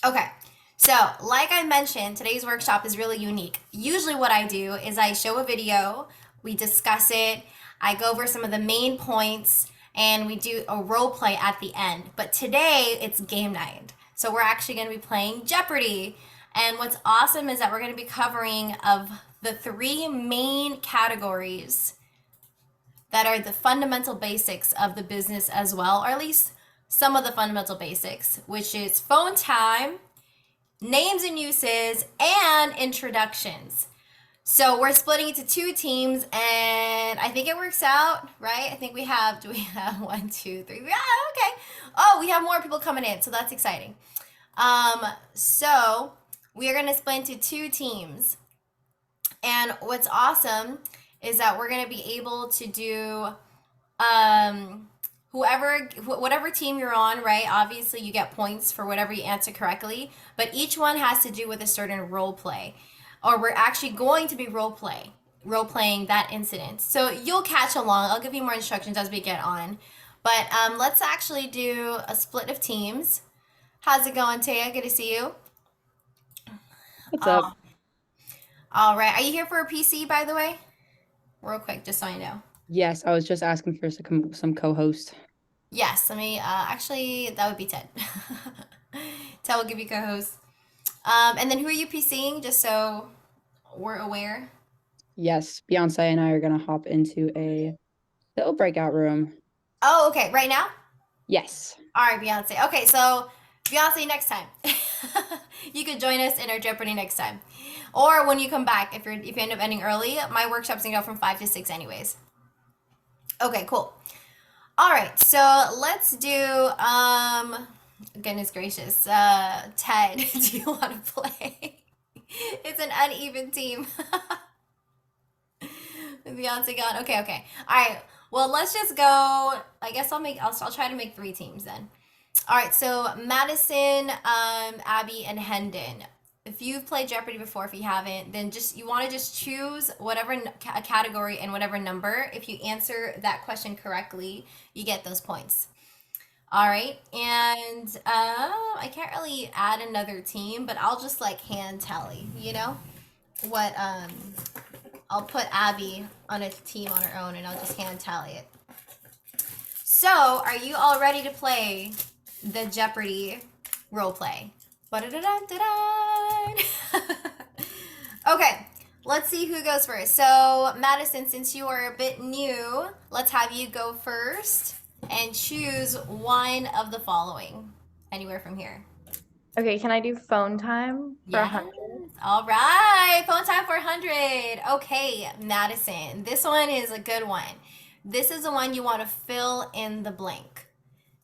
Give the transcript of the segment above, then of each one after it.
Okay. So, like I mentioned, today's workshop is really unique. Usually, what I do is I show a video, we discuss it, I go over some of the main points, and we do a role play at the end. But today, it's game night. So, we're actually going to be playing Jeopardy! And what's awesome is that we're going to be covering of the three main categories that are the fundamental basics of the business as well, or at least some of the fundamental basics, which is phone time, names and uses, and introductions. So we're splitting into two teams, and I think it works out, right? I think do we have one, two, three? Yeah, okay. Oh, we have more people coming in, so that's exciting. So we are going to split into two teams. And what's awesome is that we're going to be able to do whatever team you're on, right? Obviously, you get points for whatever you answer correctly, but each one has to do with a certain role play, or we're actually going to be role playing that incident. So you'll catch along. I'll give you more instructions as we get on, but let's actually do a split of teams. How's it going, Taya? Good to see you. What's up? Oh, all right. Are you here for a PC, by the way? Real quick, just so I know. Yes, I was just asking for some co-host. Yes, let me actually that would be Ted. Ted will give you co-host. And then who are you PCing, just so we're aware? Yes, Beyonce and I are gonna hop into a little breakout room. Oh, okay, right now? Yes. All right, Beyonce. Okay, so Beyonce next time. You could join us in our Jeopardy next time. Or when you come back, if you end up ending early, my workshop's gonna go from 5 to 6 anyways. Okay, cool. All right, so let's do goodness gracious. Ted, do you want to play? It's an uneven team. Beyonce gone. Okay, okay. All right. Well, let's just go. I guess I'll try to make three teams then. All right. So Madison, Abby, and Hendon. If you've played Jeopardy before, if you haven't, then you want to just choose whatever category and whatever number. If you answer that question correctly, you get those points. All right. And I can't really add another team, but I'll just like hand tally, what I'll put Abby on a team on her own and I'll just hand tally it. So, are you all ready to play the Jeopardy role play? Okay, let's see who goes first. So, Madison, since you are a bit new, let's have you go first and choose one of the following. Anywhere from here. Okay, can I do phone time for Yes. 100? All right. Phone time for 100. Okay, Madison. This one is a good one. This is the one you want to fill in the blank.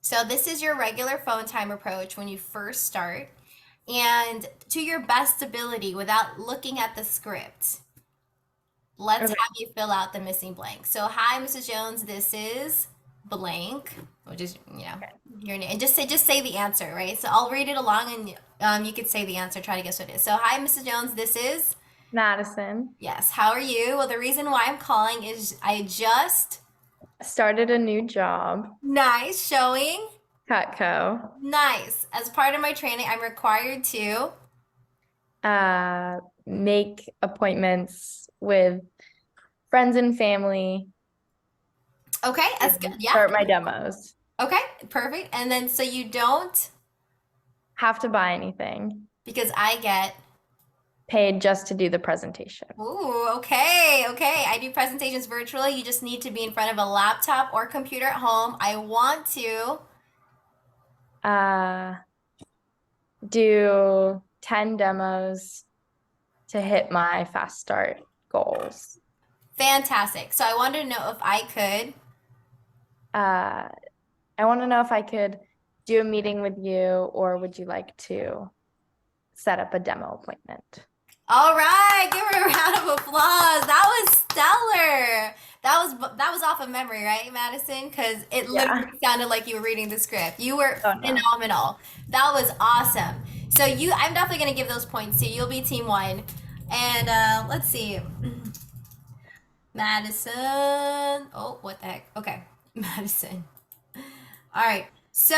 So this is your regular phone time approach when you first start. And to your best ability, without looking at the script, let's Okay. have you fill out the missing blank. So, hi, Mrs. Jones. This is blank, which is your name, and just say the answer, right? So I'll read it along, and you could say the answer. Try to guess what it is. So, hi, Mrs. Jones. This is Madison yes. How are you? Well, the reason why I'm calling is I just started a new job, nice showing. Cutco. Nice. As part of my training, I'm required to. Make appointments with friends and family Okay, that's good. and Yeah. start my demos. Okay, perfect. And then so you don't Have to buy anything. because I get. Paid just to do the presentation. Ooh, okay, okay. I do presentations virtually. You just need to be in front of a laptop or computer at home. I want to. Uh, do 10 demos to hit my fast start goals. Fantastic. So I wanted to know if I could. Uh, I want to know if I could do a meeting with you, or would you like to set up a demo appointment? All right, give her a round of applause. That was stellar. That was off of memory, right, Madison? Because it Yeah. literally sounded like you were reading the script. You were Oh no. phenomenal. That was awesome. So I'm definitely gonna give those points to you. You'll be team one. And let's see. Madison. Oh, what the heck? Okay, Madison. All right. So,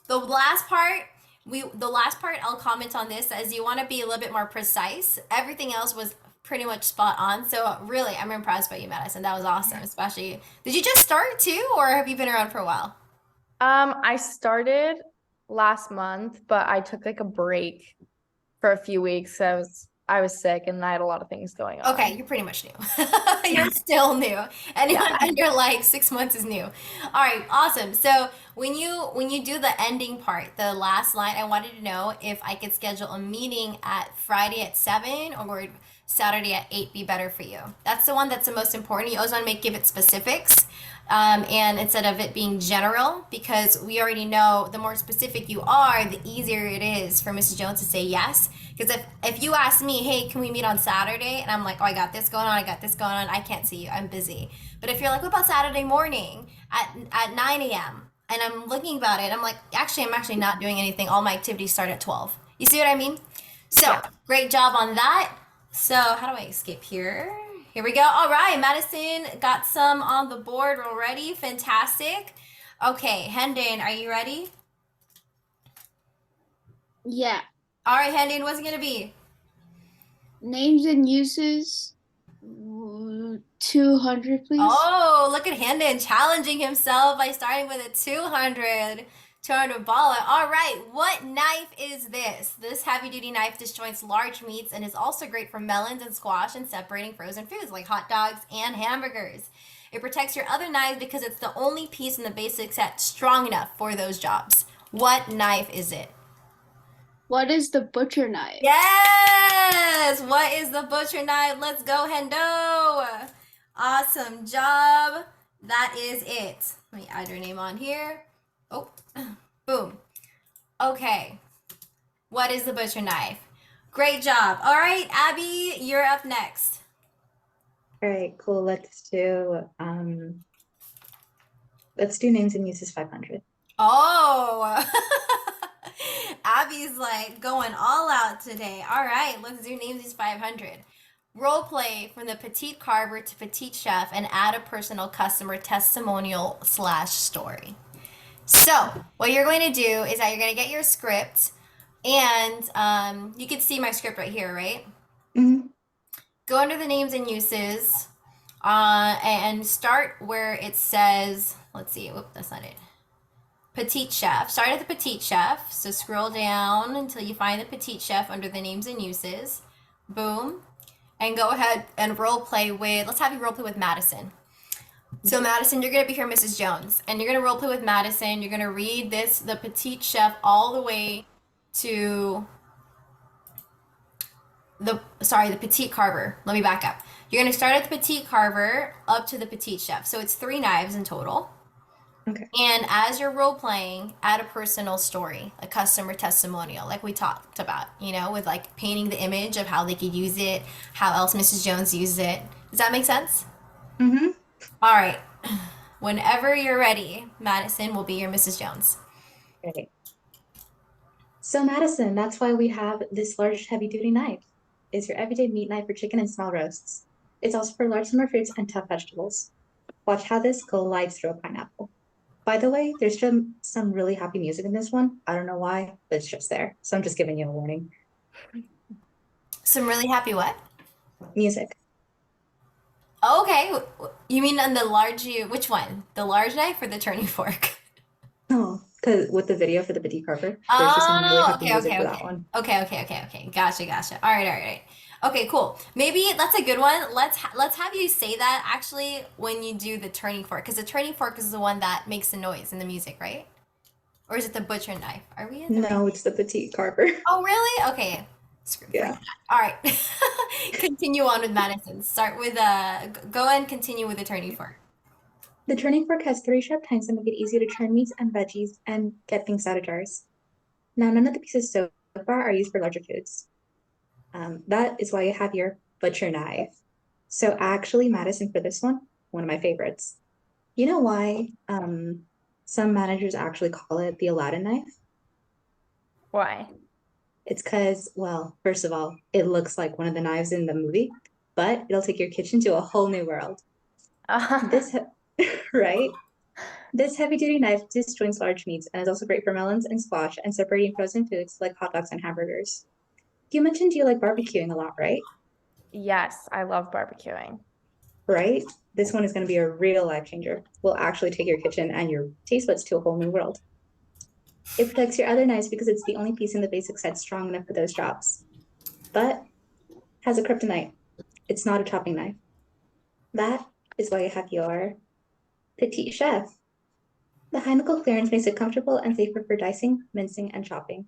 the last part, The last part I'll comment on this as you want to be a little bit more precise. Everything else was pretty much spot on. So really, I'm impressed by you, Madison. That was awesome. Especially, did you just start too, or have you been around for a while? I started last month, but I took like a break for a few weeks. I was sick and I had a lot of things going on. Okay, you're pretty much new. You're still new. Anyone Yeah. under like 6 months is new. All right, awesome. So when you do the ending part, the last line, I wanted to know if I could schedule a meeting at Friday at 7 or would Saturday at 8 be better for you? That's the one that's the most important. You always want to give it specifics. And instead of it being general, because we already know the more specific you are, the easier it is for Mrs. Jones to say yes. Because if you ask me, hey, can we meet on Saturday? And I'm like, oh, I got this going on, I got this going on, I can't see you, I'm busy. But if you're like, what about Saturday morning at 9 a.m.? And I'm looking about it, I'm like, actually, I'm actually not doing anything. All my activities start at 12. You see what I mean? So, Yeah. great job on that. So, how do I escape here? Here we go. All right, Madison got some on the board already. Fantastic. Okay, Hendon, are you ready? Yeah. All right, Hendon, what's it gonna be? Names and uses. 200, please. Oh, look at Hendon challenging himself by starting with a 200 baller. All right, what knife is this? This heavy-duty knife disjoints large meats and is also great for melons and squash and separating frozen foods like hot dogs and hamburgers. It protects your other knives because it's the only piece in the basic set strong enough for those jobs. What knife is it? What is the butcher knife? Yes! What is the butcher knife? Let's go, Hendo! Awesome job. That is it. Let me add your name on here. Oh, boom. Okay. What is the butcher knife? Great job. All right, Abby, you're up next. All right, cool. Let's do names and uses 500. Oh, Abby's like going all out today. All right, let's do names these 500. Role play from the petite carver to petite chef and add a personal customer testimonial slash story. So, what you're going to do is that you're going to get your script, and you can see my script right here, right? Mhm. Go under the names and uses and start where it says, let's see, whoop, that's not it. Petite chef. Start at the petite chef. So scroll down until you find the petite chef under the names and uses. Boom. And go ahead and role play with, let's have you role play with Madison. So Madison, you're gonna be here, Mrs. Jones, and you're gonna role play with Madison. You're gonna read the petite chef, all the way to the petite carver. Let me back up. You're gonna start at the petite carver up to the petite chef. So it's 3 knives in total. Okay. And as you're role playing, add a personal story, a customer testimonial, like we talked about, with like painting the image of how they could use it, how else Mrs. Jones used it. Does that make sense? Mm-hmm. All right. Whenever you're ready, Madison will be your Mrs. Jones. Okay. So Madison, that's why we have this large heavy-duty knife. It's your everyday meat knife for chicken and small roasts. It's also for large summer fruits and tough vegetables. Watch how this glides through a pineapple. By the way, there's some really happy music in this one. I don't know why, but it's just there. So I'm just giving you a warning. Some really happy what? Music. Okay. You mean on the large, which one? The large knife or the turning fork? Oh, because with the video for the petite carver, there's just some really Oh, happy okay, music okay, for okay. that one. Okay. Gotcha. All right. Okay, cool. Maybe that's a good one. Let's have you say that actually when you do the turning fork, because the turning fork is the one that makes the noise in the music, right? Or is it the butcher knife? Are we in the No, it's the petite carver. Oh, really? Okay. Yeah. All right. Continue on with Madison. Start with go and continue with the turning fork. The turning fork has 3 sharp tines that make it easy to turn meats and veggies and get things out of jars. Now, none of the pieces so far are used for larger foods. That is why you have your butcher knife. So actually, Madison, for this one of my favorites. You know why some managers actually call it the Aladdin knife? Why? It's because, well, first of all, it looks like one of the knives in the movie, but it'll take your kitchen to a whole new world. This, right? This heavy-duty knife disjoints large meats and is also great for melons and squash and separating frozen foods like hot dogs and hamburgers. You mentioned you like barbecuing a lot, right? Yes, I love barbecuing. Right? This one is going to be a real life changer. Will actually take your kitchen and your taste buds to a whole new world. It protects your other knives because it's the only piece in the basic set strong enough for those jobs. But has a kryptonite. It's not a chopping knife. That is why you have your petite chef. The high knuckle clearance makes it comfortable and safer for dicing, mincing, and chopping.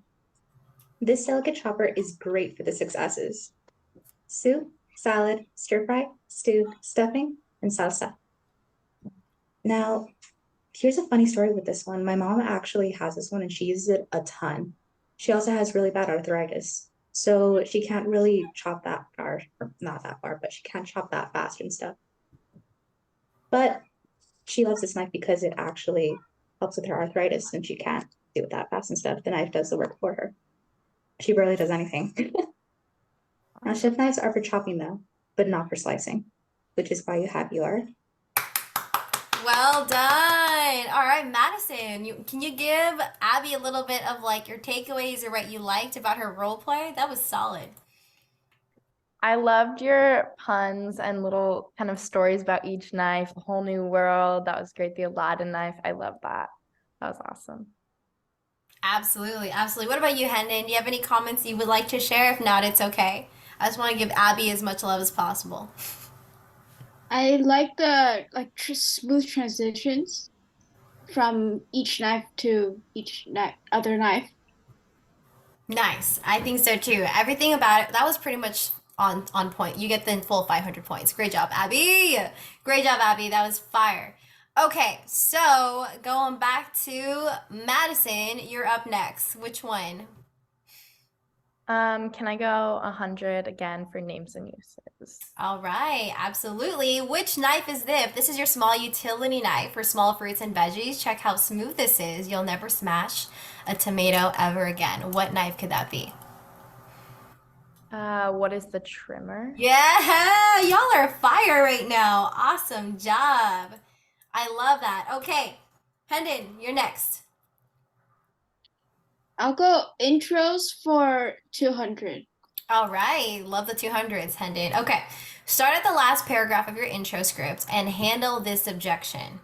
This delicate chopper is great for the 6 S's: soup, salad, stir fry, stew, stuffing, and salsa. Now, here's a funny story with this one. My mom actually has this one and she uses it a ton. She also has really bad arthritis. So she can't really chop that far, or not that far, but she can't chop that fast and stuff. But she loves this knife because it actually helps with her arthritis and she can't do it that fast and stuff. The knife does the work for her. She barely does anything. Now, chef knives are for chopping though, but not for slicing, which is why you have your Well done. All right, Madison, can you give Abby a little bit of like your takeaways or what you liked about her role play? That was solid. I loved your puns and little kind of stories about each knife, the whole new world. That was great. The Aladdin knife. I love that. That was awesome. Absolutely, absolutely. What about you, Hendon? Do you have any comments you would like to share? If not, it's okay. I just want to give Abby as much love as possible. I like the smooth transitions from each knife to each other knife. Nice. I think so too. Everything about it, that was pretty much on point. You get the full 500 points. Great job, Abby. Great job, Abby. That was fire. Okay, so going back to Madison, you're up next. Which one? Can I go 100 again for names and uses? All right, absolutely. Which knife is this? This is your small utility knife for small fruits and veggies. Check how smooth this is. You'll never smash a tomato ever again. What knife could that be? What is the trimmer? Yeah, y'all are fire right now. Awesome job. I love that. Okay, Hendon, you're next. I'll go intros for 200. All right, love the 200s, Hendon. Okay, start at the last paragraph of your intro script and handle this objection.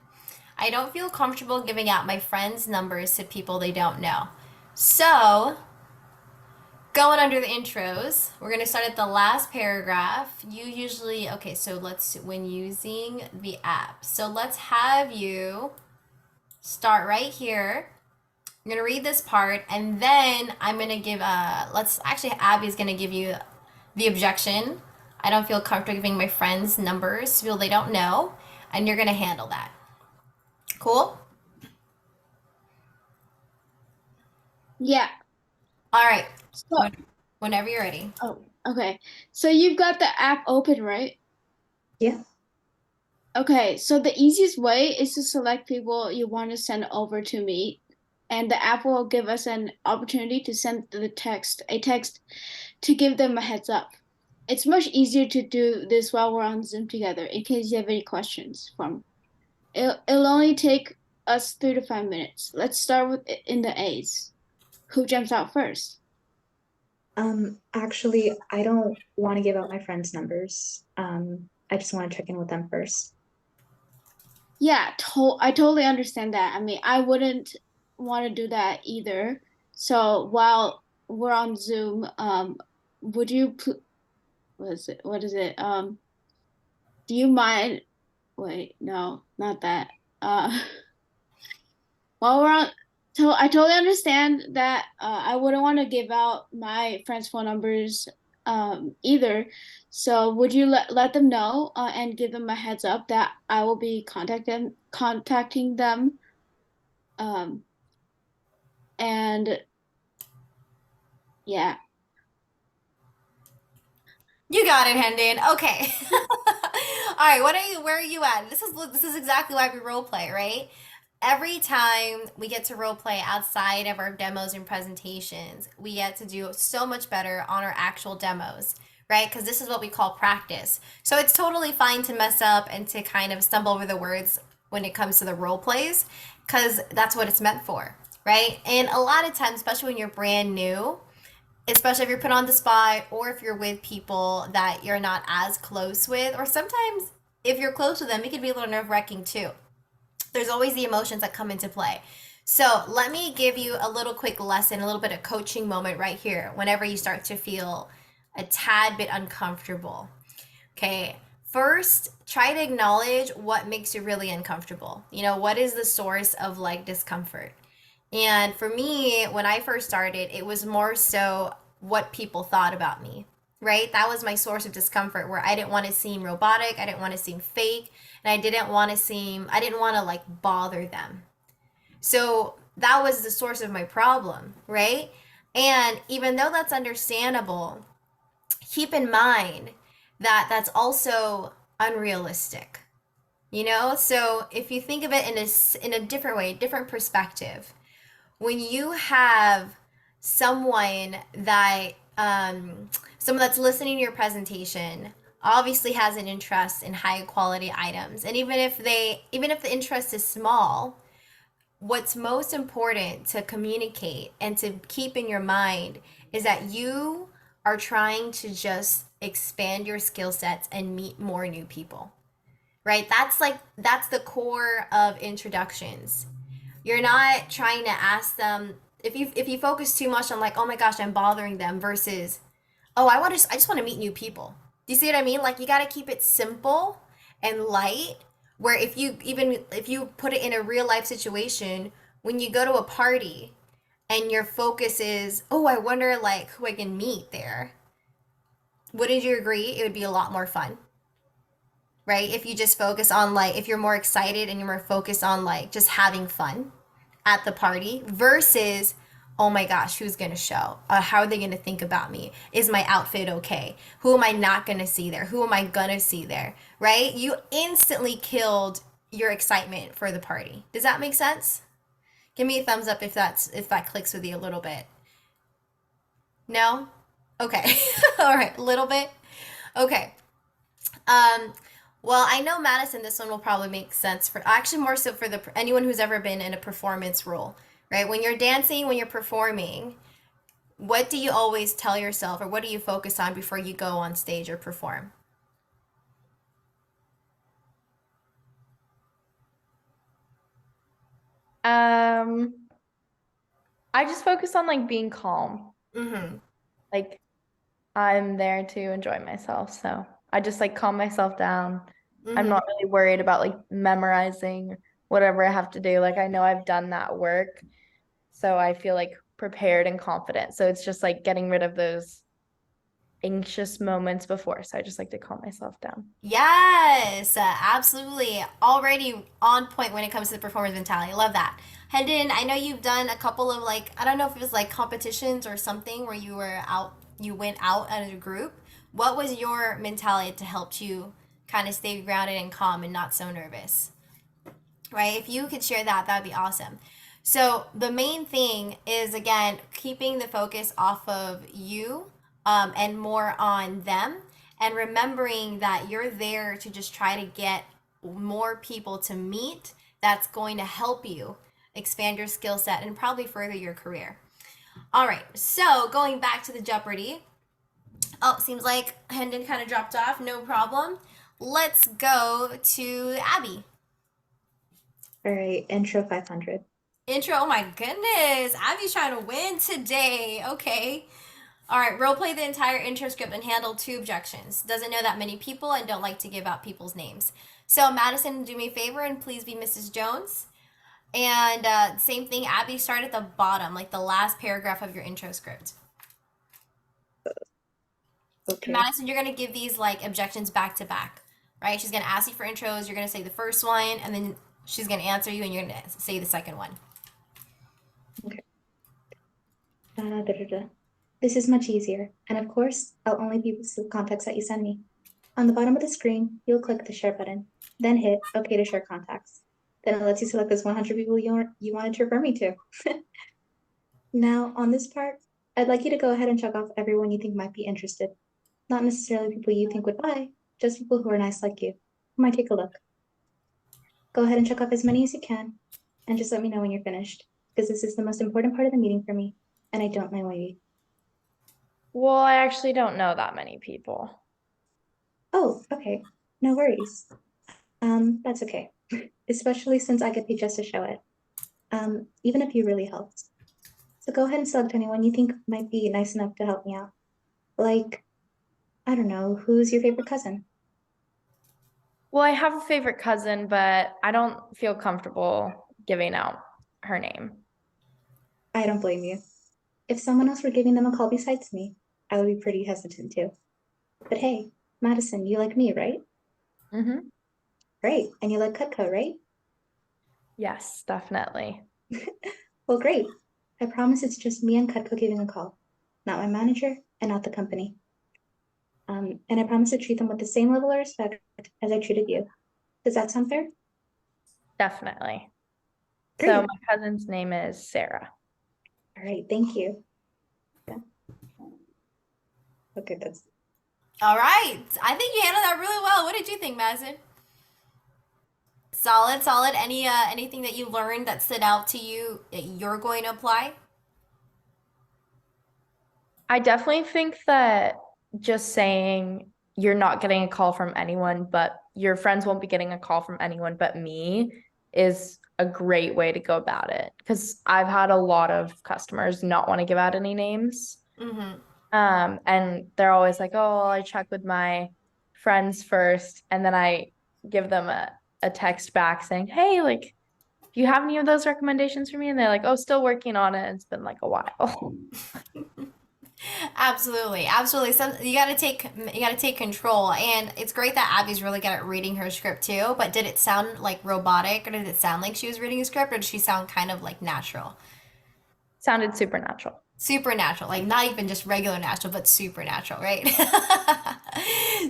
I don't feel comfortable giving out my friends' numbers to people they don't know. So, going under the intros, we're going to start at the last paragraph. You usually, okay, so when using the app. So let's have you start right here. I'm going to read this part and then I'm going to give, Abby's going to give you the objection. I don't feel comfortable giving my friends numbers to people they don't know, and you're going to handle that. Cool? Yeah. All right. So, Whenever you're ready. oh, okay. So you've got the app open, right? Yeah. Okay, so the easiest way is to select people you want to send over to me, and the app will give us an opportunity to send a text to give them a heads up. It's much easier to do this while we're on Zoom together in case you have any questions from. It'll only take us 3 to 5 minutes. Let's start with in the A's. Who jumps out first? Actually, I don't want to give out my friends' numbers. I just want to check in with them first. Yeah, I totally understand that. I mean, I wouldn't want to do that either. So while we're on Zoom, would you what is it? Do you mind? Wait, no, not that. While we're on, I totally understand that. I wouldn't want to give out my friends' phone numbers, either. So would you let them know, and give them a heads up that I will be contacting them, and yeah. You got it, Hendon. Okay. All right, where are you at? This is exactly why we role play, right? Every time we get to role play outside of our demos and presentations, we get to do so much better on our actual demos, right? Because this is what we call practice. So it's totally fine to mess up and to kind of stumble over the words. when it comes to the role plays, because that's what it's meant for, right? And a lot of times, especially when you're brand new, especially if you're put on the spot or if you're with people that you're not as close with, or sometimes if you're close with them, it can be a little nerve-wracking too. There's always the emotions that come into play. So let me give you a little quick lesson, a little bit of coaching moment right here whenever you start to feel a tad bit uncomfortable. Okay, first, try to acknowledge what makes you really uncomfortable. You know, what is the source of like discomfort? And for me, when I first started, it was more so what people thought about me, right? That was my source of discomfort where I didn't want to seem robotic, I didn't want to seem fake, and I didn't want to like bother them. So that was the source of my problem, right? And even though that's understandable, keep in mind that that's also unrealistic. You know, so if you think of it in a different way, different perspective, when you have someone that someone that's listening to your presentation obviously has an interest in high quality items, and even if the interest is small, what's most important to communicate and to keep in your mind is that you are trying to just expand your skill sets and meet more new people, right? That's the core of introductions. You're not trying to ask them, if you focus too much on like, oh my gosh, I'm bothering them, versus, oh, I just want to meet new people. Do you see what I mean? Like, you got to keep it simple and light, where if you put it in a real life situation, when you go to a party and your focus is, oh, I wonder like who I can meet there, wouldn't you agree it would be a lot more fun? Right? If you just focus on like, if you're more excited and you're more focused on like just having fun at the party versus, oh my gosh, who's going to show? How are they going to think about me? Is my outfit okay? Who am I not going to see there? Who am I going to see there? Right? You instantly killed your excitement for the party. Does that make sense? Give me a thumbs up if that clicks with you a little bit. No? Okay. All right, a little bit. Okay. Um, well, I know Madison, this one will probably make sense for actually more so for the anyone who's ever been in a performance role, right? When you're dancing, when you're performing, what do you always tell yourself, or what do you focus on before you go on stage or perform? I just focus on like being calm. Mm-hmm. Like I'm there to enjoy myself, so I just like calm myself down. I'm Mm-hmm. not really worried about like memorizing whatever I have to do. Like I know I've done that work, so I feel like prepared and confident. So it's just like getting rid of those anxious moments before. So I just like to calm myself down. Yes, absolutely. Already on point when it comes to the performance mentality. Love that. Hendon, I know you've done a couple of like, I don't know if it was like competitions or something where you went out as a group. What was your mentality to help you kind of stay grounded and calm and not so nervous? Right? If you could share that, that'd be awesome. So the main thing is again keeping the focus off of you, and more on them, and remembering that you're there to just try to get more people to meet. That's going to help you expand your skill set and probably further your career. All right, so going back to the Jeopardy. Oh, seems like Hendon kind of dropped off. No problem. Let's go to Abby. All right, intro 500. Intro, oh my goodness. Abby's trying to win today. Okay. All right, role play the entire intro script and handle 2 objections. Doesn't know that many people and don't like to give out people's names. So, Madison, do me a favor and please be Mrs. Jones. And same thing, Abby, start at the bottom, like the last paragraph of your intro script. Okay. Madison, you're going to give these like objections back to back, right? She's going to ask you for intros. You're going to say the first one, and then she's going to answer you, and you're going to say the second one. Okay. This is much easier, and of course, I'll only use the contacts that you send me. On the bottom of the screen, you'll click the share button, then hit OK to share contacts. Then it lets you select those 100 people you wanted to refer me to. Now, on this part, I'd like you to go ahead and check off everyone you think might be interested. Not necessarily people you think would buy, just people who are nice like you. You might take a look. Go ahead and check off as many as you can, and just let me know when you're finished, because this is the most important part of the meeting for me, and I don't mind waiting. Well, I actually don't know that many people. Oh, okay. No worries. That's okay. Especially since I get paid just to show it. Even if you really helped. So go ahead and select anyone you think might be nice enough to help me out. Like, I don't know, who's your favorite cousin? Well, I have a favorite cousin, but I don't feel comfortable giving out her name. I don't blame you. If someone else were giving them a call besides me, I would be pretty hesitant too. But hey, Madison, you like me, right? Mm-hmm. Great. And you like Cutco, right? Yes, definitely. Well, great. I promise it's just me and Cutco giving a call, not my manager and not the company. And I promise to treat them with the same level of respect as I treated you. Does that sound fair? Definitely. So Great. my cousin's name is Sarah. All right, thank you. Yeah. Okay, that's All right. I think you handled that really well. What did you think, Madison? Solid, solid. Anything that you learned that stood out to you that you're going to apply? I definitely think that just saying you're not getting a call from anyone, but your friends won't be getting a call from anyone but me is a great way to go about it. Because I've had a lot of customers not want to give out any names. Mm-hmm. And they're always like, oh, I check with my friends first. And then I give them a text back saying, hey, like, do you have any of those recommendations for me? And they're like, oh, still working on it. It's been like a while. Absolutely, absolutely. You got to take control, and it's great that Abby's really good at reading her script too. But did it sound like robotic, or did it sound like she was reading a script, or did she sound kind of like natural? Sounded supernatural. Supernatural, like not even just regular natural, but supernatural, right?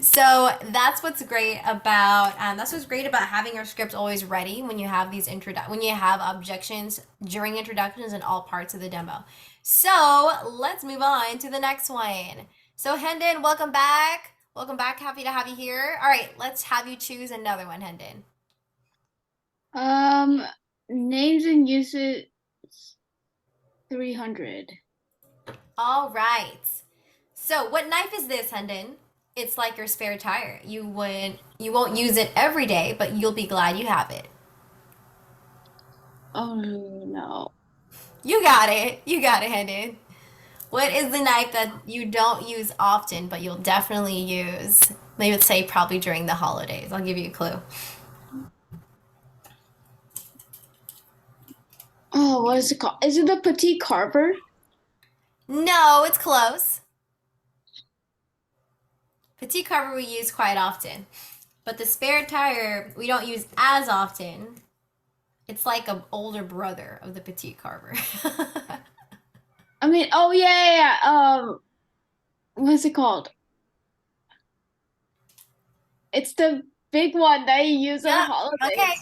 So that's what's great about having your script always ready when you have when you have objections during introductions and all parts of the demo. So let's move on to the next one. So Hendon, welcome back. Welcome back. Happy to have you here. All right, let's have you choose another one, Hendon. Names and uses 300. All right. So, what knife is this, Hendon? It's like your spare tire. You won't use it every day, but you'll be glad you have it. Oh no. You got it. You got it, Hendon. What is the knife that you don't use often, but you'll definitely use? They would say probably during the holidays. I'll give you a clue. Oh, what is it called? Is it the petite carver? No, it's close. Petite carver we use quite often, but the spare tire we don't use as often. It's like an older brother of the petite carver. I mean, oh yeah. What's it called? It's the big one that you use on Yeah, holidays. okay.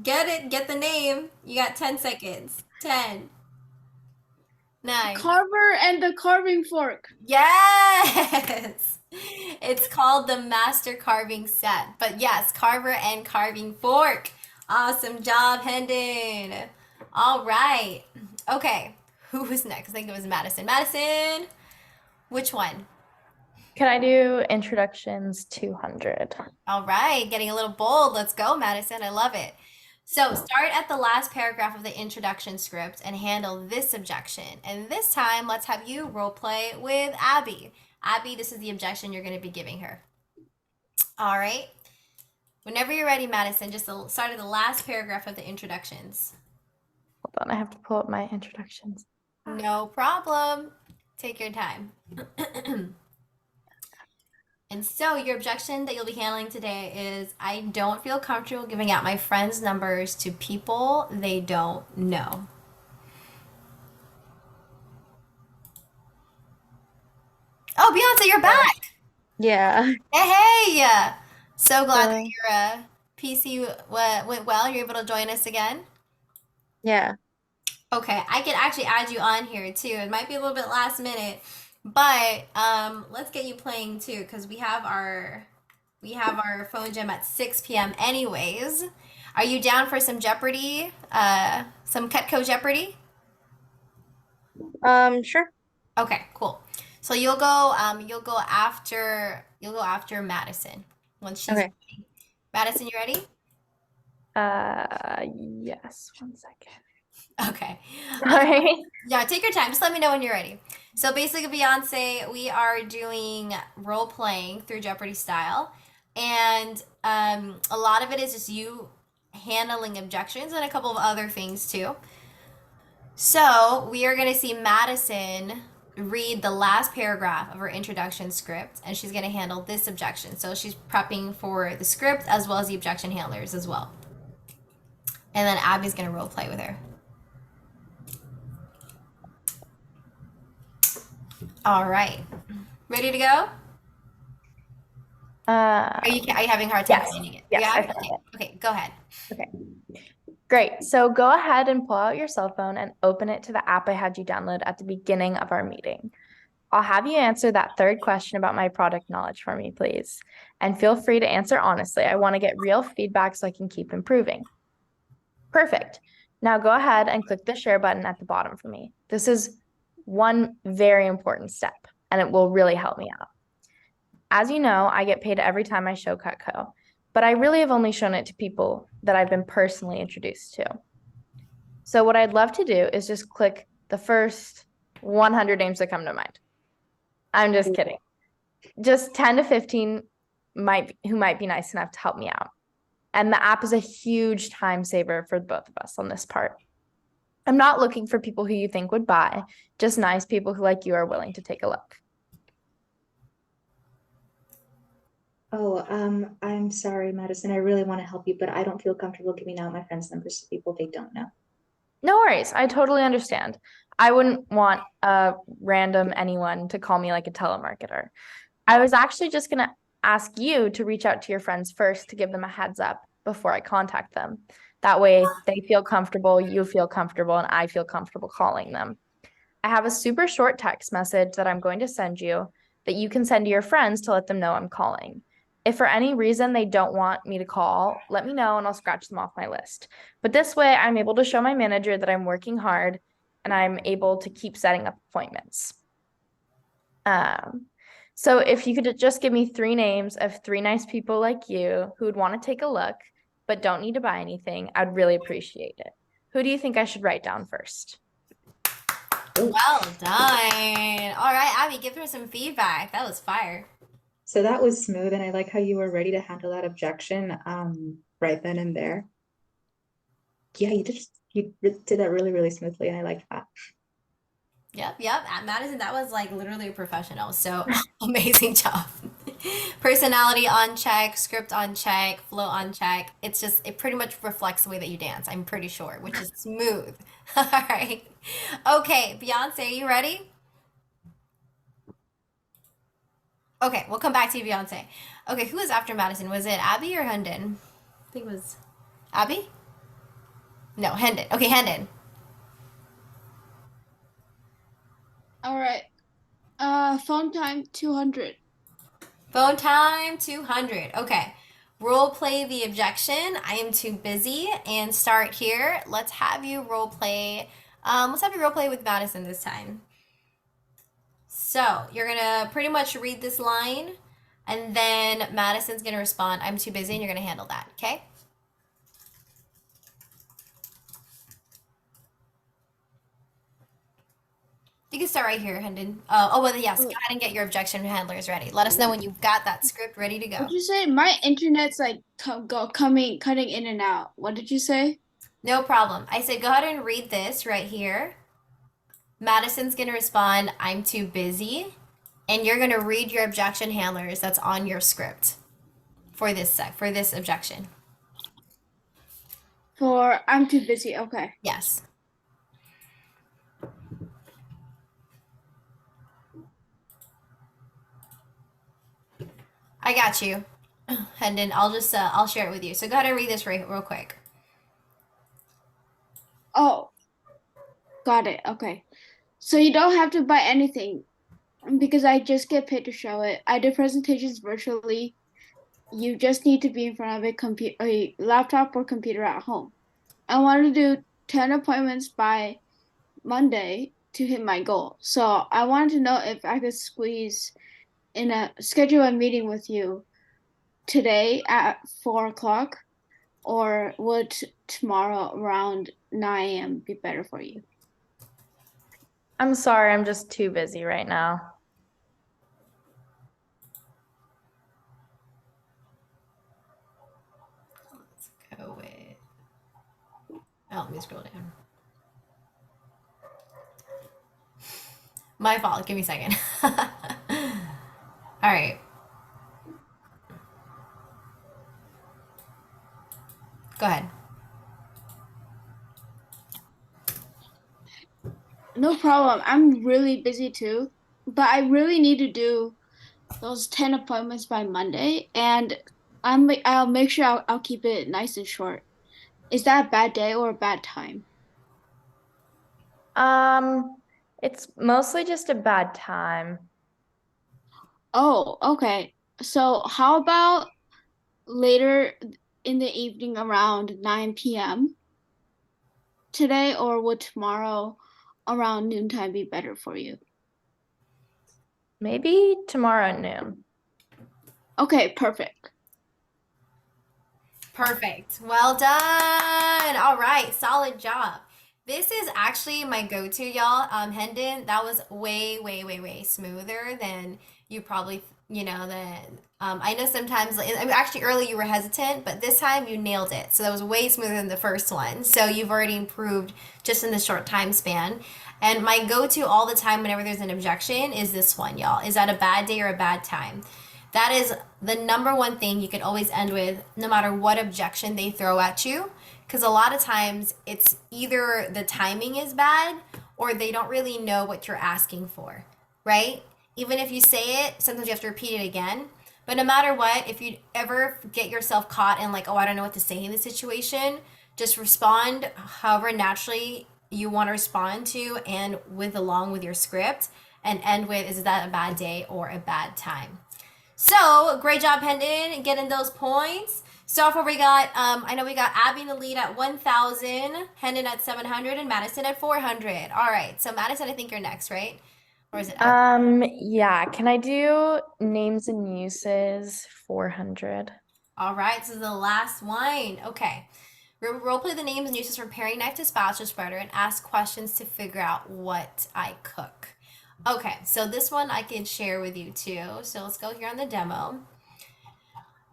Get it. Get the name. You got 10 seconds. 10, 9. Carver and the carving fork. Yes! It's called the Master Carving Set. But yes, carver and carving fork. Awesome job, Hendon. All right. Okay. Who was next? I think it was Madison. Madison, which one? Can I do introductions 200? All right. Getting a little bold. Let's go, Madison. I love it. So start at the last paragraph of the introduction script and handle this objection. And this time, let's have you role play with Abby. Abby, this is the objection you're going to be giving her. All right. Whenever you're ready, Madison, just start at the last paragraph of the introductions. Hold on, I have to pull up my introductions. No problem. Take your time. And so your objection that you'll be handling today is I don't feel comfortable giving out my friends' numbers to people they don't know. Oh, Beyonce, you're back. Yeah. Hey. So glad that Hello. your PC went well. You're able to join us again. Yeah. Okay, I can actually add you on here too. It might be a little bit last minute, but let's get you playing too because we have our phone jam at 6 p.m. anyways. All Are you down for some Jeopardy? Some Cutco Jeopardy? Sure. Okay, cool. So you'll go after Madison once she's Okay. ready. Madison, you ready? Yes, 1 second. Okay. Sorry. Yeah, take your time. Just let me know when you're ready. So basically, Beyonce, we are doing role playing through Jeopardy style, and a lot of it is just you handling objections and a couple of other things too. So we are going to see Madison read the last paragraph of her introduction script, and she's going to handle this objection. So she's prepping for the script as well as the objection handlers as well. And then Abby's going to role play with her. All right. Ready to go? Are you having a hard time Yes. finding it? Yes, I Yeah? found Okay. Okay, go ahead. Okay. Great. So go ahead and pull out your cell phone and open it to the app I had you download at the beginning of our meeting. I'll have you answer that third question about my product knowledge for me, please. And feel free to answer honestly. I want to get real feedback so I can keep improving. Perfect. Now go ahead and click the share button at the bottom for me. This is one very important step, and it will really help me out. As you know, I get paid every time I show Cutco, but I really have only shown it to people that I've been personally introduced to. So what I'd love to do is just click the first 100 names that come to mind. I'm just kidding. Just 10 to 15 who might be nice enough to help me out. And the app is a huge time saver for both of us on this part. I'm not looking for people who you think would buy, just nice people who, like you, are willing to take a look. Oh, I'm sorry, Madison. I really want to help you, but I don't feel comfortable giving out my friends' numbers to people they don't know. No worries. I totally understand. I wouldn't want a random anyone to call me like a telemarketer. I was actually just going to ask you to reach out to your friends first to give them a heads up before I contact them. That way they feel comfortable, you feel comfortable, and I feel comfortable calling them. I have a super short text message that I'm going to send you that you can send to your friends to let them know I'm calling. If for any reason they don't want me to call, let me know and I'll scratch them off my list. But this way I'm able to show my manager that I'm working hard and I'm able to keep setting up appointments. So if you could just give me 3 names of 3 nice people like you who would want to take a look, but don't need to buy anything, I'd really appreciate it. Who do you think I should write down first? Well done. All right, Abby, give her some feedback. That was fire. So that was smooth, and I like how you were ready to handle that objection right then and there. Yeah, you did that really, really smoothly, and I like that. Yep. Madison, that was like literally a professional. So amazing job. Personality on check, script on check, flow on check. It pretty much reflects the way that you dance, I'm pretty sure, which is smooth. All right. Okay, Beyonce, are you ready? Okay, we'll come back to you, Beyonce. Okay, who was after Madison? Was it Abby or Hendon? I think it was Abby? No, Hendon. Okay, Hendon. All right. Phone time 200. Phone time 200. Okay. Role play the objection. I am too busy. And start here. Let's have you role play. Let's have you role play with Madison this time. So you're gonna pretty much read this line, and then Madison's gonna respond, "I'm too busy," and you're gonna handle that. Okay? You can start right here, Hendon. Well, yes. Go ahead and get your objection handlers ready. Let us know when you've got that script ready to go. What'd you say? My internet's like cutting in and out. What did you say? No problem. I said go ahead and read this right here. Madison's gonna respond, "I'm too busy," and you're gonna read your objection handlers that's on your script for this objection. For I'm too busy. Okay. Yes. I got you, Hendon. I'll share it with you. So go ahead and read this real quick. Oh, got it. Okay. So you don't have to buy anything because I just get paid to show it. I do presentations virtually you just need to be in front of a laptop or computer at home. I want to do 10 appointments by Monday to hit my goal. So I wanted to know if I could schedule a meeting with you today at 4 o'clock, or would tomorrow around 9 a.m. be better for you? I'm sorry, I'm just too busy right now. Let's go with. Oh, let me scroll down. My fault. Give me a second. All right. Go ahead. No problem. I'm really busy too, but I really need to do those 10 appointments by Monday, and I'll make sure I'll keep it nice and short. Is that a bad day or a bad time? It's mostly just a bad time. Oh, okay. So how about later in the evening around 9 p.m. today, or would tomorrow around noontime be better for you? Maybe tomorrow at noon. Okay, perfect. Perfect. Well done. All right. Solid job. This is actually my go-to, y'all. Hendon, that was way, way, way, way smoother than you probably, than I know sometimes, I mean, actually earlier you were hesitant, but this time you nailed it. So that was way smoother than the first one. So you've already improved just in the short time span. And my go-to all the time whenever there's an objection is this one, y'all. Is that a bad day or a bad time? That is the number one thing you can always end with, no matter what objection they throw at you. Because a lot of times it's either the timing is bad or they don't really know what you're asking for, right? Even if you say it, sometimes you have to repeat it again. But no matter what, if you ever get yourself caught in like, oh, I don't know what to say in this situation, just respond however naturally you want to respond to and with along with your script and end with, is that a bad day or a bad time? So great job, Hendon, getting those points. So far we got, I know we got Abby in the lead at 1,000, Hendon at 700, and Madison at 400. All right, so Madison, I think you're next, right? Or is it? Yeah, can I do names and uses 400? All right, this is the last one. Okay. Role play the names and uses from paring knife to spatula spreader and ask questions to figure out what I cook. Okay, so this one I can share with you too. So let's go here on the demo.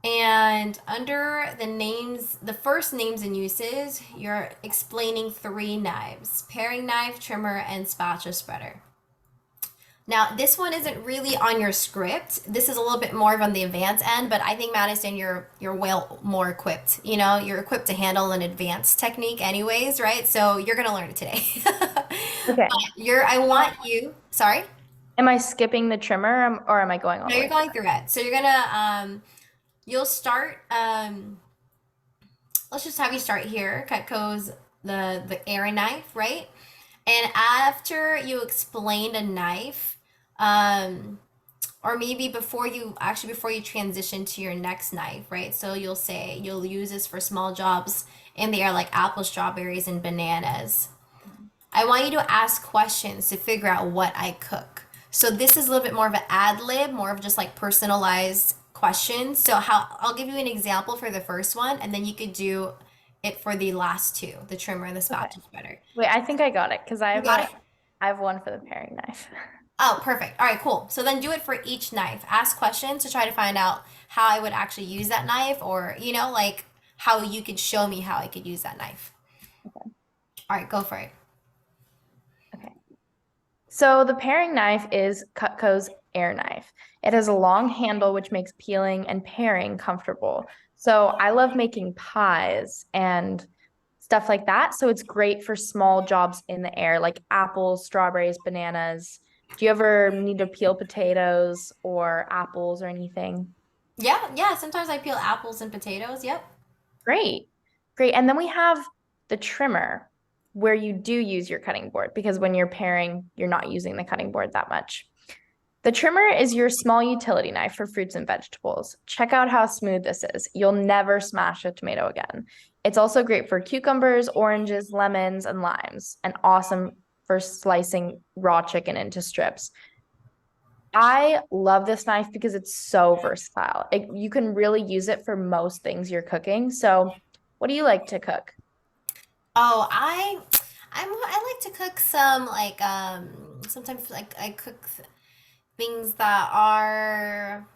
And under the names, the first names and uses, you're explaining 3 knives: paring knife, trimmer, and spatula spreader. Now, this one isn't really on your script. This is a little bit more of on the advanced end, but I think Madison, you're well more equipped. You're equipped to handle an advanced technique anyways, right? So you're gonna learn it today. Okay. I want you, sorry? Am I skipping the trimmer or am I going all No, the you're way? going through it. So you're gonna you'll start let's just have you start here. Cutco's the air knife, right? And after you explain a knife, or maybe before you transition to your next knife, right? So you'll say you'll use this for small jobs in the air like apples, strawberries, and bananas. I want you to ask questions to figure out what I cook. So this is a little bit more of an ad lib, more of just like personalized questions. So how I'll give you an example for the first one, and then you could do it for the last two, the trimmer and the spatula spreader. Wait, I think I got it because You got it? I have one for the paring knife. Oh, perfect. All right, cool. So then do it for each knife. Ask questions to try to find out how I would actually use that knife, or, like how you could show me how I could use that knife. Okay. All right, go for it. Okay. So the paring knife is Cutco's air knife. It has a long handle, which makes peeling and paring comfortable. So I love making pies and stuff like that. So it's great for small jobs in the air, like apples, strawberries, bananas. Do you ever need to peel potatoes or apples or anything? Yeah. Sometimes I peel apples and potatoes. Yep. Great. Great. And then we have the trimmer where you do use your cutting board because when you're paring, you're not using the cutting board that much. The trimmer is your small utility knife for fruits and vegetables. Check out how smooth this is. You'll never smash a tomato again. It's also great for cucumbers, oranges, lemons, and limes, and awesome for slicing raw chicken into strips. I love this knife because it's so versatile. You can really use it for most things you're cooking. So, what do you like to cook? Oh, I like to cook some like sometimes like I cook things that are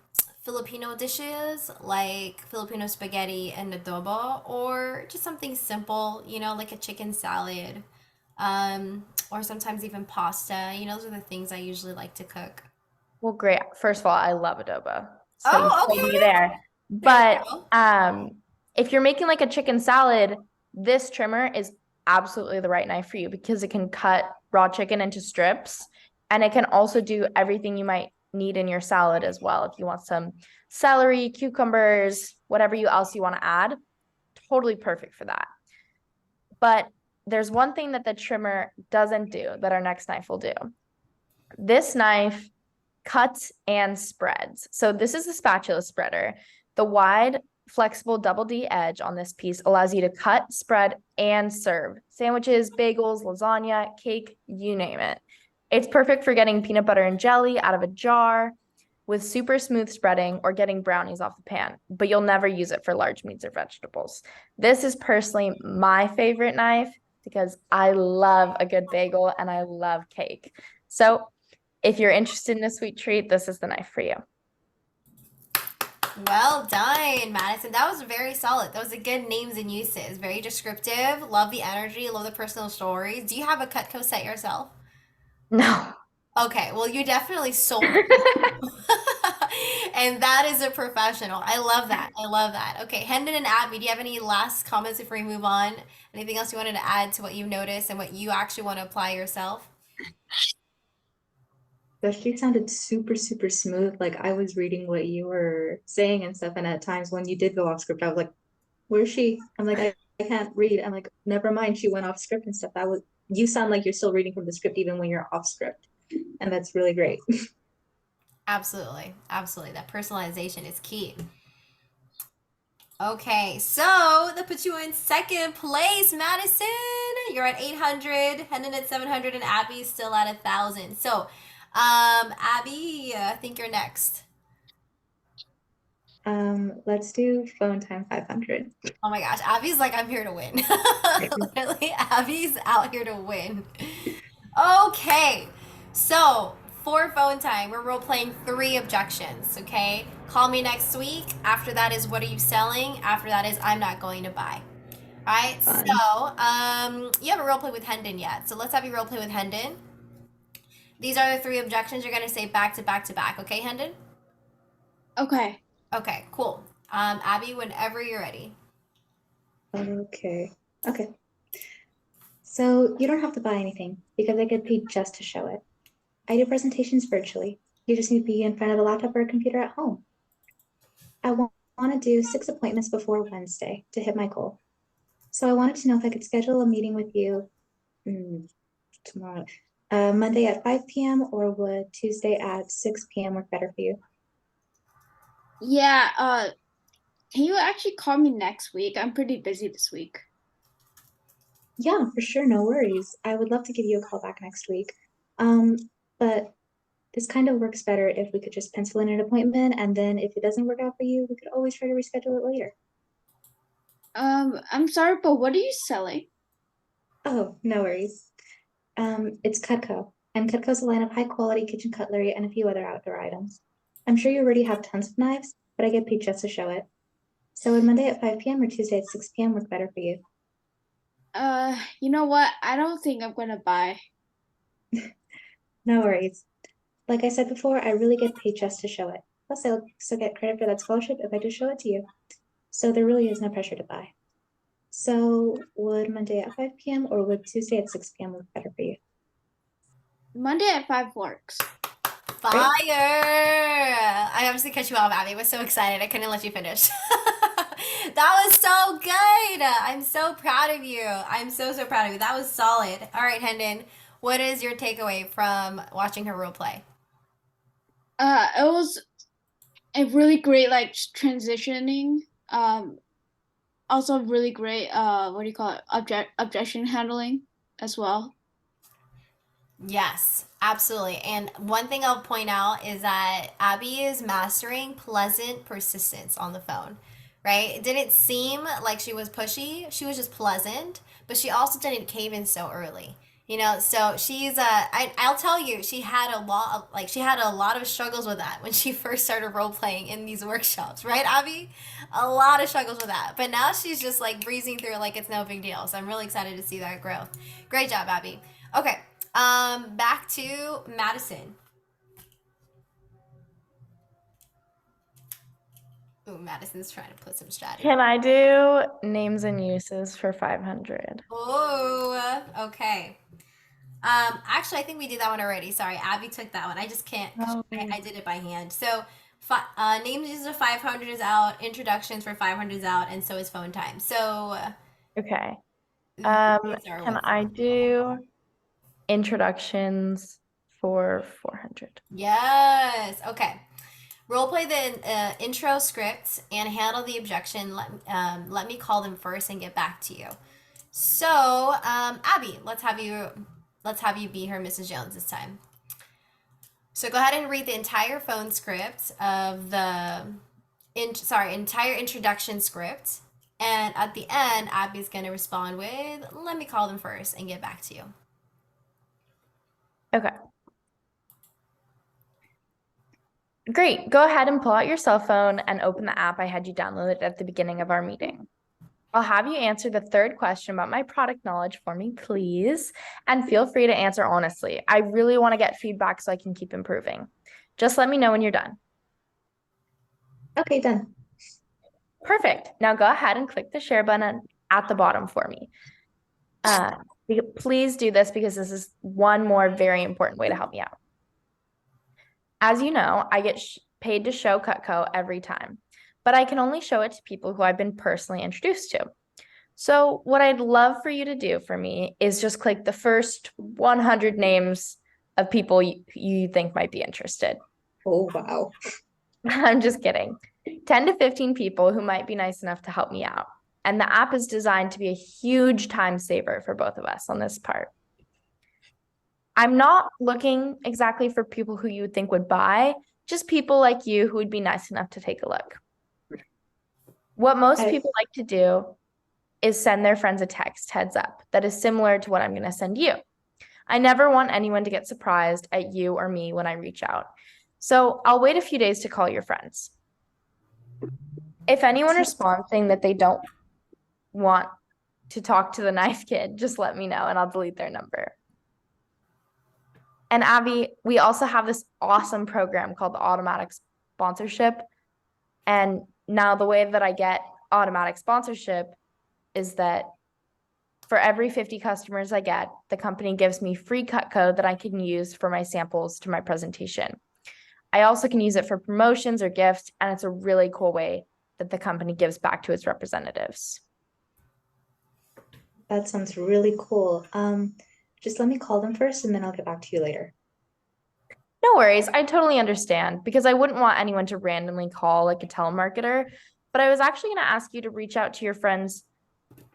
Filipino dishes like Filipino spaghetti and adobo, or just something simple, like a chicken salad, or sometimes even pasta. Those are the things I usually like to cook. Well, great. First of all, I love adobo. So you Oh, told me okay. there. There we But go. if you're making like a chicken salad, this trimmer is absolutely the right knife for you because it can cut raw chicken into strips, and it can also do everything you might need in your salad as well. If you want some celery, cucumbers, whatever else you want to add, totally perfect for that. But there's one thing that the trimmer doesn't do that our next knife will do. This knife cuts and spreads. So this is the spatula spreader. The wide, flexible double D edge on this piece allows you to cut, spread, and serve sandwiches, bagels, lasagna, cake, you name it. It's perfect for getting peanut butter and jelly out of a jar with super smooth spreading, or getting brownies off the pan, but you'll never use it for large meats or vegetables. This is personally my favorite knife because I love a good bagel and I love cake. So if you're interested in a sweet treat, this is the knife for you. Well done, Madison. That was very solid. Those are good names and uses. Very descriptive. Love the energy. Love the personal stories. Do you have a Cutco set yourself? No. Okay, well, you definitely sold it. And that is a professional. I love that. I love that. Okay, Hendon and Abby, do you have any last comments before we move on? Anything else you wanted to add to what you've noticed and what you actually want to apply yourself? She sounded super, super smooth. Like I was reading what you were saying and stuff, and at times when you did go off script, I was like, "Where's she?" I'm like, I can't read. I'm like, never mind, she went off script and stuff. You sound like you're still reading from the script even when you're off script, and that's really great. Absolutely. Absolutely. That personalization is key. Okay, so that puts you in second place, Madison. You're at 800, Hendon at 700, and Abby's still at 1,000. So, Abby, I think you're next. Let's do phone time 500. Oh my gosh, Abby's like, I'm here to win. Literally, Abby's out here to win. Okay, so for phone time, we're role playing 3 objections, okay? Call me next week. After that is what are you selling? After that is I'm not going to buy. All right, Fun. so you haven't role played with Hendon yet, so let's have you role play with Hendon. These are the 3 objections you're gonna say back to back to back, okay, Hendon? Okay. Okay, cool. Abby, whenever you're ready. Okay. Okay. So you don't have to buy anything because I get paid just to show it. I do presentations virtually. You just need to be in front of a laptop or a computer at home. I want to do 6 appointments before Wednesday to hit my goal. So I wanted to know if I could schedule a meeting with you tomorrow, Monday at 5 p.m. or would Tuesday at 6 p.m. work better for you? Yeah, can you actually call me next week? I'm pretty busy this week. Yeah, for sure, no worries. I would love to give you a call back next week. But this kind of works better if we could just pencil in an appointment, and then if it doesn't work out for you, we could always try to reschedule it later. I'm sorry, but what are you selling? Oh, no worries. It's Cutco, and Cutco's a line of high quality kitchen cutlery and a few other outdoor items. I'm sure you already have tons of knives, but I get paid just to show it. So would Monday at 5 p.m. or Tuesday at 6 p.m. work better for you? You know what? I don't think I'm gonna buy. No worries. Like I said before, I really get paid just to show it. Plus, I'll still get credit for that scholarship if I just show it to you. So there really is no pressure to buy. So would Monday at 5 p.m. or would Tuesday at 6 p.m. work better for you? Monday at 5 works. Fire! I'm just gonna cut you off, Abby. I was so excited. I couldn't let you finish. That was so good. I'm so proud of you. I'm so, so proud of you. That was solid. All right, Hendon, what is your takeaway from watching her role play? It was a really great like transitioning. Also really great what do you call it? Objection handling as well. Yes, absolutely. And one thing I'll point out is that Abby is mastering pleasant persistence on the phone, right? It didn't seem like she was pushy. She was just pleasant, but she also didn't cave in so early. So I'll tell you, she had a lot of struggles with that when she first started role playing in these workshops, right, Abby? A lot of struggles with that. But now she's just like breezing through it like it's no big deal. So I'm really excited to see that growth. Great job, Abby. Okay. Back to Madison. Ooh, Madison's trying to put some strategy. Can I do names and uses for 500? Oh, okay. Actually, I think we did that one already. Sorry, Abby took that one. I just can't. Oh. I did it by hand. So, names uses of 500 is out. Introductions for 500 is out, and so is phone time. So, Okay. these are Can what? I do introductions for 400? Yes. Okay. Role play the intro script and handle the objection. Let me call them first and get back to you. So, Abby, let's have you be her Mrs. Jones this time. So go ahead and read the entire phone script of the entire introduction script. And at the end, Abby's gonna respond with, "Let me call them first and get back to you." Okay. Great. Go ahead and pull out your cell phone and open the app I had you download at the beginning of our meeting. I'll have you answer the third question about my product knowledge for me, please. And feel free to answer honestly. I really want to get feedback so I can keep improving. Just let me know when you're done. Okay, done. Perfect. Now go ahead and click the share button at the bottom for me. Please do this because this is one more very important way to help me out. As you know, I get paid to show Cutco every time, but I can only show it to people who I've been personally introduced to. So what I'd love for you to do for me is just click the first 100 names of people you think might be interested. Oh, wow. I'm just kidding. 10 to 15 people who might be nice enough to help me out. And the app is designed to be a huge time saver for both of us on this part. I'm not looking exactly for people who you would think would buy, just people like you who would be nice enough to take a look. What most people like to do is send their friends a text heads up that is similar to what I'm going to send you. I never want anyone to get surprised at you or me when I reach out. So I'll wait a few days to call your friends. If anyone responds saying that they don't want to talk to the knife kid, just let me know and I'll delete their number. And Abby, we also have this awesome program called the Automatic Sponsorship. And now the way that I get automatic sponsorship is that for every 50 customers I get, the company gives me free Cutco that I can use for my samples to my presentation. I also can use it for promotions or gifts, and it's a really cool way that the company gives back to its representatives. That sounds really cool. Just let me call them first and then I'll get back to you later. No worries. I totally understand because I wouldn't want anyone to randomly call like a telemarketer, but I was actually going to ask you to reach out to your friends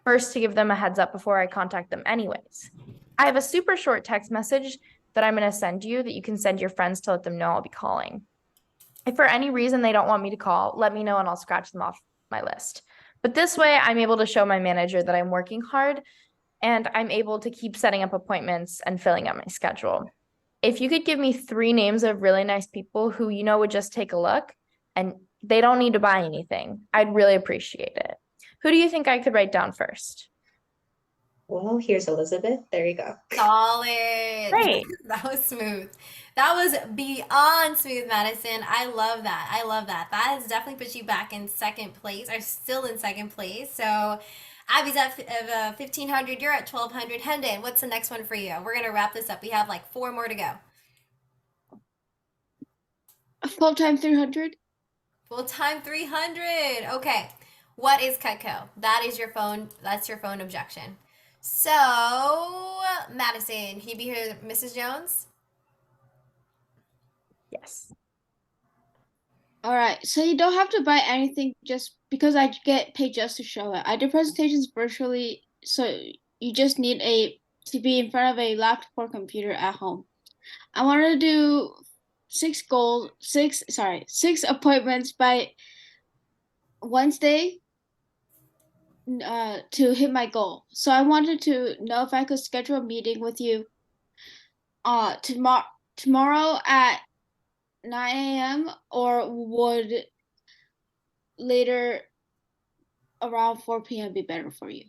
first to give them a heads up before I contact them anyways. I have a super short text message that I'm going to send you that you can send your friends to let them know I'll be calling. If for any reason they don't want me to call, let me know and I'll scratch them off my list. But this way I'm able to show my manager that I'm working hard and I'm able to keep setting up appointments and filling out my schedule. If you could give me 3 names of really nice people who you know would just take a look and they don't need to buy anything, I'd really appreciate it. Who do you think I could write down first? Well, here's Elizabeth. There you go. Solid. Great. That was smooth. That was beyond smooth, Madison. I love that. I love that. That has definitely put you back in second place, or still in second place. So Abby's at 1,500. You're at 1,200. Hendon, what's the next one for you? We're going to wrap this up. We have like 4 more to go. Full time 300. Full time 300. Okay. What is Cutco? That is your phone. That's your phone objection. So, Madison, can you be here, Mrs. Jones? Yes. All right, so you don't have to buy anything just because I get paid just to show it. I do presentations virtually, so you just need to be in front of a laptop or computer at home. I want to do six appointments by Wednesday to hit my goal. So I wanted to know if I could schedule a meeting with you tomorrow at 9 a.m. or would later around 4 p.m. be better for you?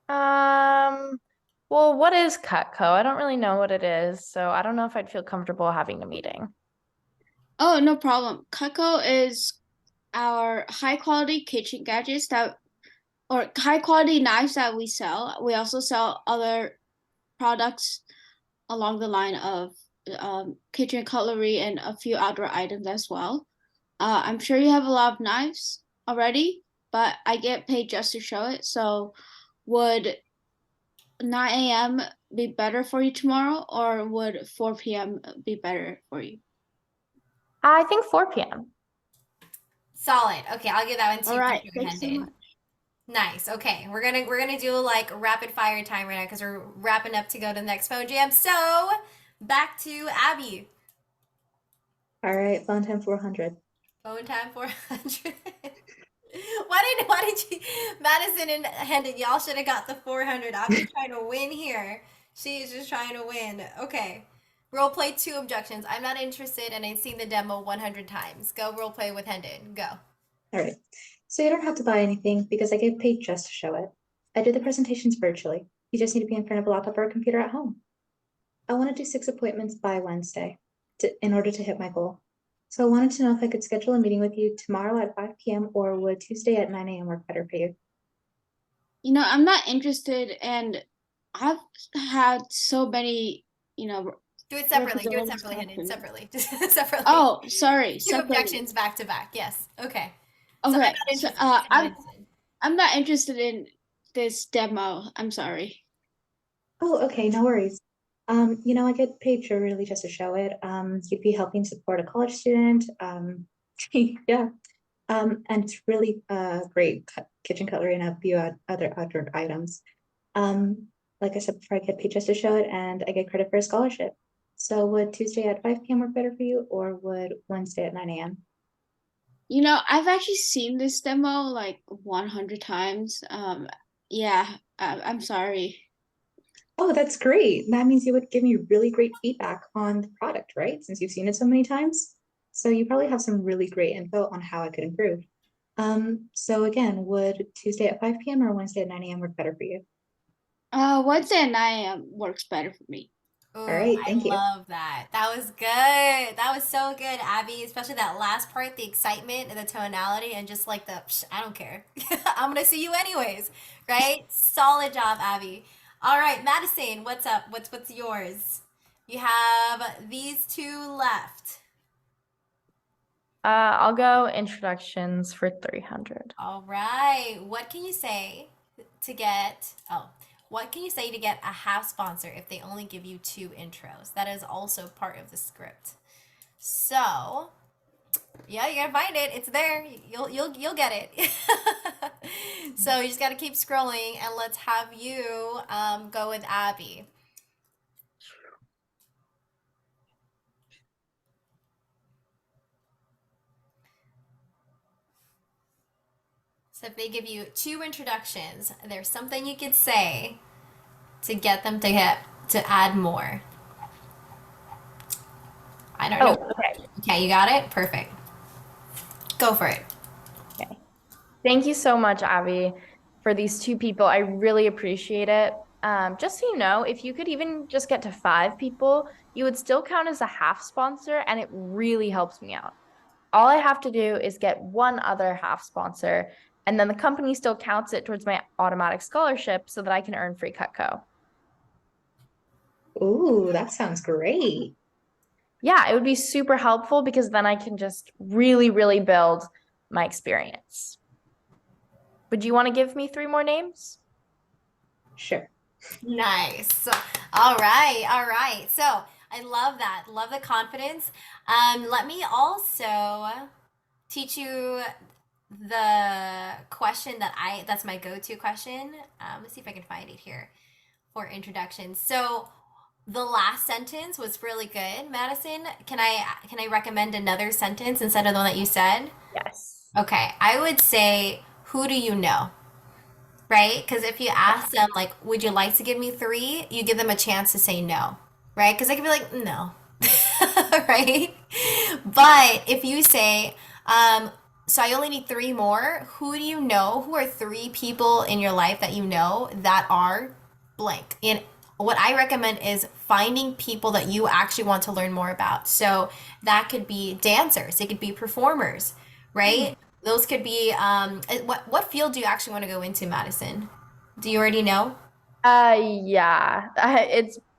Well, what is Cutco? I don't really know what it is, so I don't know if I'd feel comfortable having a meeting. Oh, no problem. Cutco is our high quality kitchen gadgets or high quality knives that we sell. We also sell other products along the line of kitchen cutlery and a few outdoor items as well. I'm sure you have a lot of knives already, but I get paid just to show it. So would 9 a.m. be better for you tomorrow, or would 4 p.m. be better for you? I think 4 p.m. Solid. Okay, I'll give that one to All you, right, Computer thanks so Hendon. much. Nice. Okay, we're gonna do like rapid fire time right now because we're wrapping up to go to the next phone jam. So back to Abby. All right, phone time 400. Phone time 400. Why did you, Madison and Hendon, y'all should have got the 400. Abby's trying to win here. She is just trying to win. Okay. Role play 2 objections. I'm not interested and I've seen the demo 100 times. Go role play with Hendon. Go. All right. So you don't have to buy anything because I get paid just to show it. I do the presentations virtually. You just need to be in front of a laptop or a computer at home. I want to do 6 appointments by Wednesday in order to hit my goal. So I wanted to know if I could schedule a meeting with you tomorrow at 5 p.m. or would Tuesday at 9 a.m. work better for you? You know, I'm not interested, and I've had so many, Do it separately. Do it representatives separately, talk Hendon. to me. Separately. Just separately. Oh, sorry, 2 separately. objections back to back. Yes. Okay. So I'm Okay, not so interested. I'm not interested. I'm not interested in this demo. I'm sorry. Oh, okay, no worries. I get paid to really just to show it. You'd be helping support a college student. Yeah. And it's really great kitchen cutlery and a few other outdoor items. Like I said before, I get paid just to show it and I get credit for a scholarship. So would Tuesday at 5 p.m. work better for you or would Wednesday at 9 a.m.? You know, I've actually seen this demo like 100 times. Yeah, I'm sorry. Oh, that's great. That means you would give me really great feedback on the product, right? Since you've seen it so many times. So you probably have some really great info on how I could improve. So again, would Tuesday at 5 p.m. or Wednesday at 9 a.m. work better for you? Wednesday at 9 a.m. works better for me. Ooh, All right, I thank you. love that. That was good. That was so good, Abby. Especially that last part, the excitement and the tonality, and just like I don't care. I'm gonna see you anyways, right? Solid job, Abby. All right, Madison, what's up? What's yours? You have these 2 left. I'll go introductions for 300. All right. What can you say to get? Oh, what can you say to get a half sponsor if they only give you 2 intros? That is also part of the script. So, yeah, you gotta find it. It's there. You'll get it. So you just gotta keep scrolling, and let's have you go with Abby. So if they give you 2 introductions, there's something you could say to get them to add more. I don't know. Okay. Okay, you got it? Perfect. Go for it. Okay. Thank you so much, Abby, for these 2 people. I really appreciate it. Just so you know, if you could even just get to 5 people, you would still count as a half sponsor, and it really helps me out. All I have to do is get 1 other half sponsor, and then the company still counts it towards my automatic scholarship so that I can earn free Cutco. Ooh, that sounds great. Yeah, it would be super helpful because then I can just really, really build my experience. Would you want to give me 3 more names? Sure. Nice. All right. All right. So I love that. Love the confidence. Let me also teach you the question that's my go-to question. Let's see if I can find it here for introduction. So the last sentence was really good, Madison. Can I recommend another sentence instead of the one that you said? Yes. Okay, I would say, who do you know? Right? Because if you ask them, like, would you like to give me three? You give them a chance to say no, right? Because they could be like, no, right? But if you say, so I only need three more, who do you know? Who are three people in your life that you know that are blank? And what I recommend is finding people that you actually want to learn more about. So that could be dancers, it could be performers, right? Those could be what field do you actually want to go into, Madison? Do you already know? Yeah.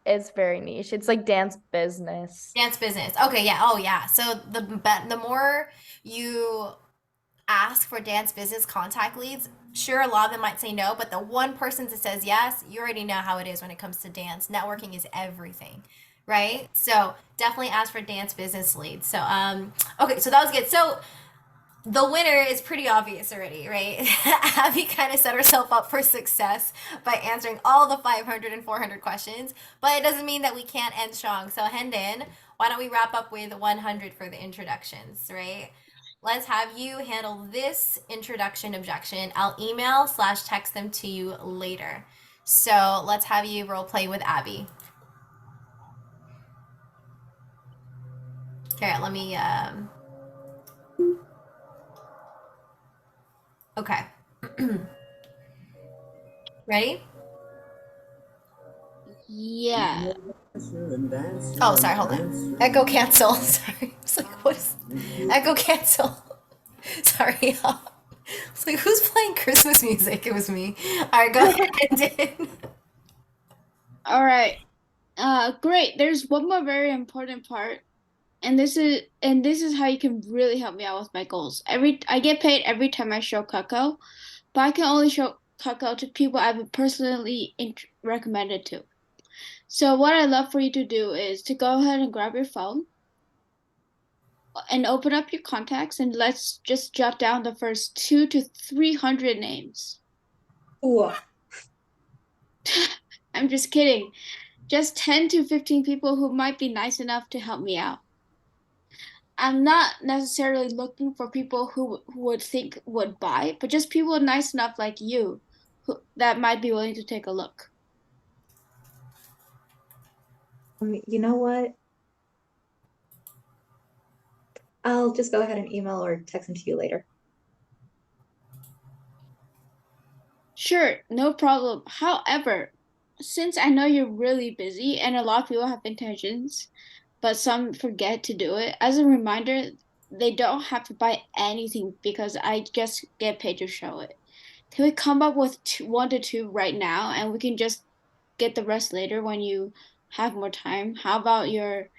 It's very niche. It's like dance business. Dance business. Okay, yeah. Oh, yeah. So the more you ask for dance business contact leads, sure, a lot of them might say no, but the one person that says yes, you already know how it is when it comes to dance. Networking is everything, right? So definitely ask for dance business leads. So okay, so that was good. So the winner is pretty obvious already, right? Abby kind of set herself up for success by answering all the 500 and 400 questions, but it doesn't mean that we can't end strong. So, Hendon, why don't we wrap up with 100 for the introductions, right? Let's have you handle this introduction objection. I'll email/text them to you later. So, let's have you role play with Abby. Okay, let me, okay. Ready? Yeah. Oh, sorry, hold on. Echo cancel. Sorry. It's like, what is echo cancel? Sorry, y'all. It's like, who's playing Christmas music? It was me. All right, go ahead. All right. Great. There's one more very important part, and this is how you can really help me out with my goals. I get paid every time I show Cutco, but I can only show Cutco to people I've been personally recommended to. So what I'd love for you to do is to go ahead and grab your phone and open up your contacts, and let's just jot down the first 200 to 300 names. Ooh. I'm just kidding. Just 10 to 15 people who might be nice enough to help me out. I'm not necessarily looking for people who would think would buy, but just people nice enough like you that might be willing to take a look. You know what? I'll just go ahead and email or text them to you later. Sure, no problem. However, since I know you're really busy and a lot of people have intentions, but some forget to do it, as a reminder, they don't have to buy anything because I just get paid to show it. Can we come up with 1 to 2 right now, and we can just get the rest later when you have more time? How about your,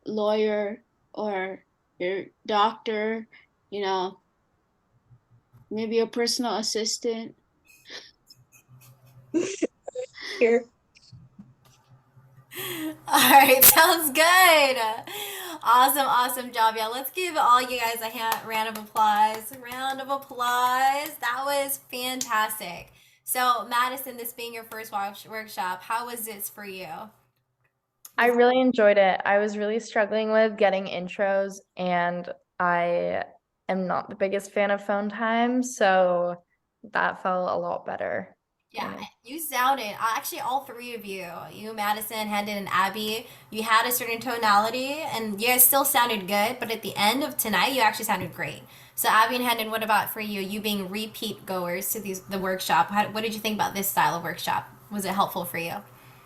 lawyer or your doctor, you know, maybe your personal assistant? Here. All right, sounds good. Awesome, awesome job, yeah. Let's give all you guys a round of applause. Round of applause. That was fantastic. So, Madison, this being your first workshop, how was this for you? I really enjoyed it. I was really struggling with getting intros, and I am not the biggest fan of phone time, so that felt a lot better. Yeah, you sounded, actually, all three of you, Madison, Hendon, and Abby, you had a certain tonality, and you guys still sounded good, but at the end of tonight, you actually sounded great. So, Abby and Hendon, what about for you? You being repeat goers to the workshop, what did you think about this style of workshop? Was it helpful for you?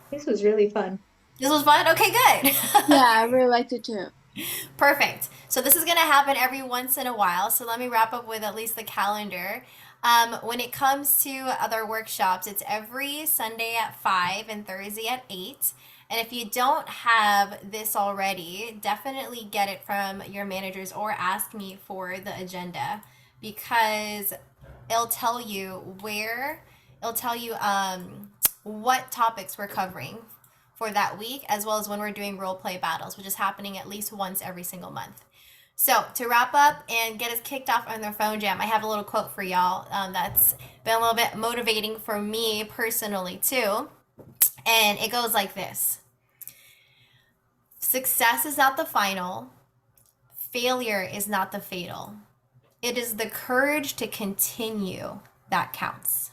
This was really fun. This was fun? Okay, good. Yeah, I really liked it too. Perfect. So this is going to happen every once in a while. So let me wrap up with at least the calendar. When it comes to other workshops, it's every Sunday at 5 and Thursday at 8. And if you don't have this already, definitely get it from your managers or ask me for the agenda, because it'll tell you what topics we're covering for that week, as well as when we're doing role play battles, which is happening at least once every single month. So to wrap up and get us kicked off on their phone jam, I have a little quote for y'all that's been a little bit motivating for me personally too. And it goes like this: success is not the final, failure is not the fatal. It is the courage to continue that counts.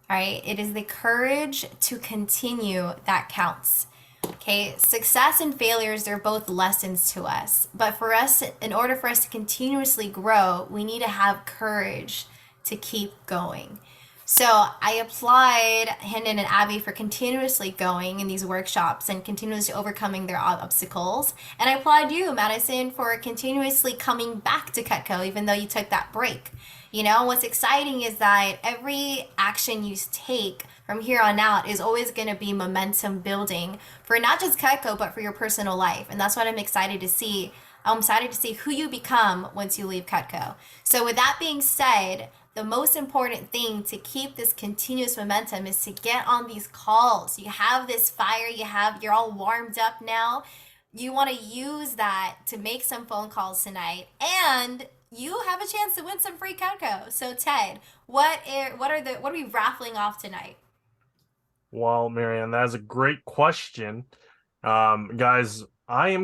All right, it is the courage to continue that counts. Okay, success and failures, they're both lessons to us. But for us, in order for us to continuously grow, we need to have courage to keep going. So I applaud Hendon and Abby for continuously going in these workshops and continuously overcoming their obstacles. And I applaud you, Madison, for continuously coming back to Cutco, even though you took that break. You know, what's exciting is that every action you take from here on out is always going to be momentum building for not just Cutco, but for your personal life. And that's what I'm excited to see. I'm excited to see who you become once you leave Cutco. So with that being said, the most important thing to keep this continuous momentum is to get on these calls. You have this fire, you're all warmed up now. You want to use that to make some phone calls tonight, and you have a chance to win some free Cutco. So Ted, what are we raffling off tonight? Well, Marianne, that is a great question. Guys, I am